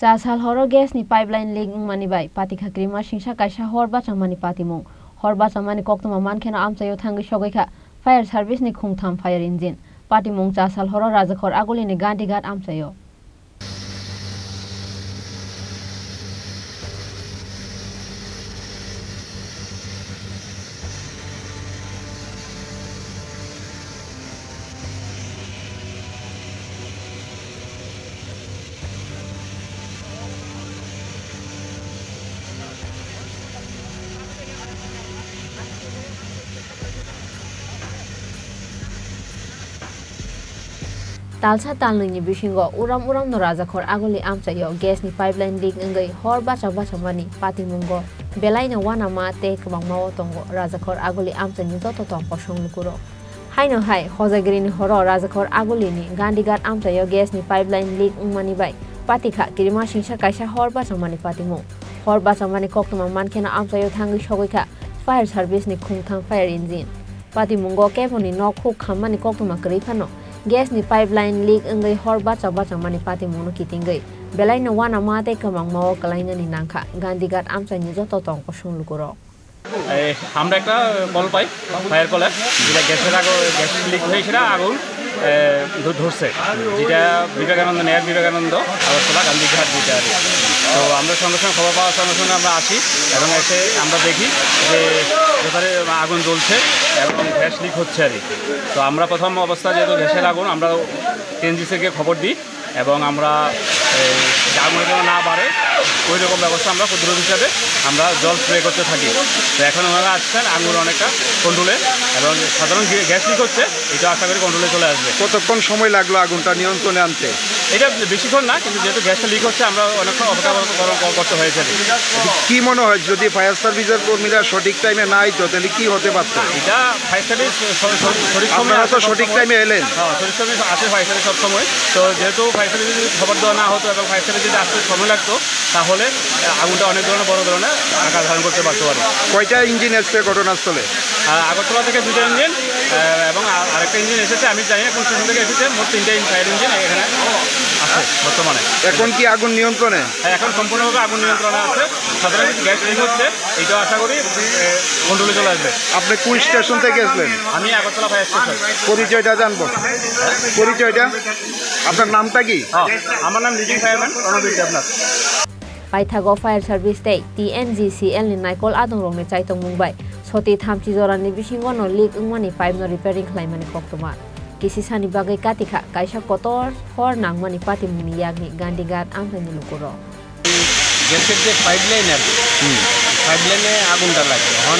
Chasal horo gas ni pipeline leak mani bai Patikha Kirimasingsa Kaisa hor Bachamani Patimung hor Bachamani koktuma mankena amchayo thangi shogaikha fire service ni khungtham fire engine Patimung chasal horo rajakhor aguli ni gandigat amchayo Talsa talngi bisingo uram no rajakhor aguli amchayo gas ni pipeline leak ngai hor Bachamani Patimungo belaina wana ma te kwangmao tongo rajakhor aguli amchani joto tong posong lukuro haino hai hojagri ni horo rajakhor aguli ni gandigat amchayo gas ni pipeline leak mani bai Patikha Kirimasingsa Kaisa hor Bachamani Patimung hor Bachamani koktuma mankena amchayo thangi shogaikha fire service ni khungthang fire engine Patimungo keponi no khuk khammani koktuma krifano gas ni pipeline leak ngai hor Bachamani Patimung no kitingai belaina wana mate kamang mao kalaina ni nangkha gandigat amchani joto tong posong lukuro আমরা একটা call পাই fire কলে যেটা gas leak হয়েছিল আগুন ধরছে যেটা বিবেকানন্দ নেয়ার বিবেকানন্দ আগরতলা গান্ধীঘাট যেটা আর তো আমরা সঙ্গে সঙ্গে খবর পাওয়ার সঙ্গে সঙ্গে আমরা আসি এবং এসে আমরা দেখি যে ভেতরে আগুন জ্বলছে এবং গ্যাস লিক হচ্ছে আর তো আমরা প্রথম অবস্থা যেহেতু গ্যাসের আগুন আমরা টিএনজিসিকে খবর দিই এবং আমরা আগুনের জন্য না বাড়ে ওই রকম ব্যবস্থা আমরা প্রতিরোধ হিসাবে আমরা জল স্প্রে করতে থাকি তো এখন ওনারা আসছেন আগুন অনেকটা কন্ট্রোলে এবং সাধারণ গ্যাস লিক হচ্ছে এটা আশা করি কন্ট্রোলে চলে আসবে। কতক্ষণ সময় লাগলো আগুনটা নিয়ন্ত্রণে আনতে? এটা বেশিক্ষণ না, কিন্তু যেহেতু গ্যাসটা লিক হচ্ছে আমরা অনেকক্ষণ অপেক্ষা করতে হয়েছে। কি মনে হয় যদি ফায়ার সার্ভিসের কর্মীরা সঠিক টাইমে না আইতো তাহলে কি হতে পারত? এটা ফায়ার সার্ভিস সঠিক সময় তো সঠিক টাইমে এলেন? হ্যাঁ, সঠিক সময় আসে ফায়ার সার্ভিস সবসময়। তো যেহেতু ফায়ার সার্ভিস যদি খবর দেওয়া না হতো এবং ফায়ার সার্ভিস যদি আসতে সময় লাগতো তাহলে আগুনটা অনেক ধরনের বড় ধরনের আকার ধারণ করতে পারতে পারে। কয়টা ইঞ্জিন এসছে ঘটনাস্থলে? আগরতলা থেকে 2টা ইঞ্জিন এবং আরেকটা ইঞ্জিন এসেছে, আমি জানি না কোন স্টেশন থেকে এসেছে। মোট 3টে ফায়ার ইঞ্জিন এখানে আছে বর্তমানে। এখন কি আগুন নিয়ন্ত্রণে? হ্যাঁ, এখন সম্পূর্ণভাবে আগুন নিয়ন্ত্রণে আছে। সাধারণ কিছু গ্যাস লিক হচ্ছে, এইটাও আশা করি কন্ট্রোলে চলে আসবে। আপনি কোন স্টেশন থেকে এসলেন? আমি আগরতলা ফায়ার স্টেশন। পরিচয়টা জানবো? পরিচয়টা আপনার নামটা কি? আমার নাম leading fireman Ranbir Debnath. Paithago fire service day TNGCL ni naikol adong rong ni chaitong mungbai soti thamchi joran ni bisingo no leak ungmani pipe no repairing khlaimani koktoma kisi sani bagai Katikha Kaisa Kotor hor nangmani Patimung ni yagni gandigat amthani lukuro গ্যাসের যে pipeline আর পাইপলাইনে আগুনটা লাগছে। এখন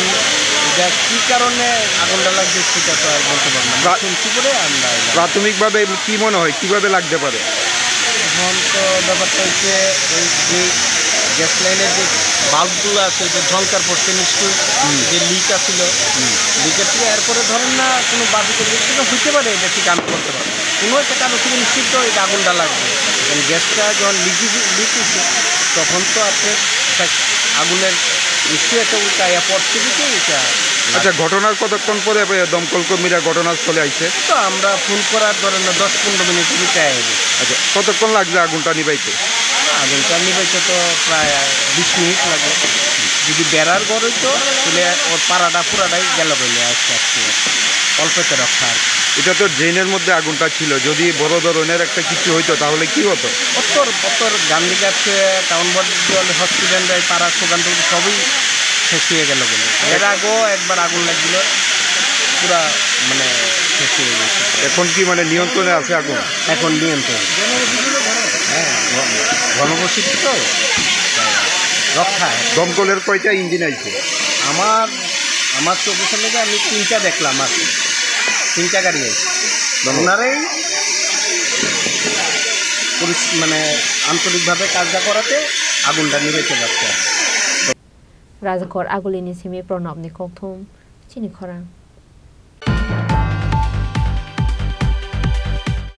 এটা কী কারণে আগুনটা লাগছে সেটা তো আর বলতে পারবো না। শুনছি করে আমরা প্রাথমিকভাবে কি মনে হয় কীভাবে লাগতে পারে? এখন তো ব্যাপারটা হচ্ছে ওই যে গ্যাস লাইনের যে বাল্বগুলো আছে যে ঝলকার পড়ছে নিশ্চয়ই যে লিক আছিল, লিকের থেকে এরপরে ধরেন না কোনো বাতিতে লিকটা হইতে পারে, এটা ঠিক আমি করতে পারবো। কোনো একটা কারণ থেকে নিশ্চিত এটা আগুনটা লাগবে। গ্যাসটা যখন লিক হচ্ছে তখন তো আপনার আগুনের নিশ্চয়ই একটা উল্টাইয়া পড়ছে দিকে এটা। আচ্ছা, ঘটনার কতক্ষণ পরে দমকল কর্মীরা ঘটনাস্থলে আইছে? তো আমরা ফোন করার ধরেন 10-15 মিনিট উল্টায় হবে। আচ্ছা, কতক্ষণ লাগছে আগুনটা নিবাইতে? আগুনটা নিবাইতে তো প্রায় 20 মিনিট লাগে। যদি বেড়ার ঘর হইতো তাহলে ওর পাড়াটা পুরাটাই গেল বলে আস্তে আস্তে অল্পতে রক্ষা। এটা তো ড্রেনের মধ্যে আগুনটা ছিল, যদি বড় ধরনের একটা কিছু হইতো তাহলে কি হতো? অতর গান্ধীঘাটে টাউন হসপিটাল যায় পাড়া সোগান সবই শেষ হয়ে গেল বলে। এর আগেও একবার আগুন লাগছিল, পুরা মানে শেষ হয়ে গেছে। এখন কি মানে নিয়ন্ত্রণে আছে আগুন? এখন নিয়ন্ত্রণ, হ্যাঁ, ঘনবসতি তো রক্ষা। দমকলের কয়টা ইঞ্জিন আইছে? আমার চোখের সামনে আমি 3টা দেখলাম, আর 3টা গাড়ি আছে। ওনারাই মানে আন্তরিকভাবে কাজটা করাতে আগুনটা নিভেতে যাচ্ছে। Rajakhor agulini simi pronab ni kokthum Chini Khorang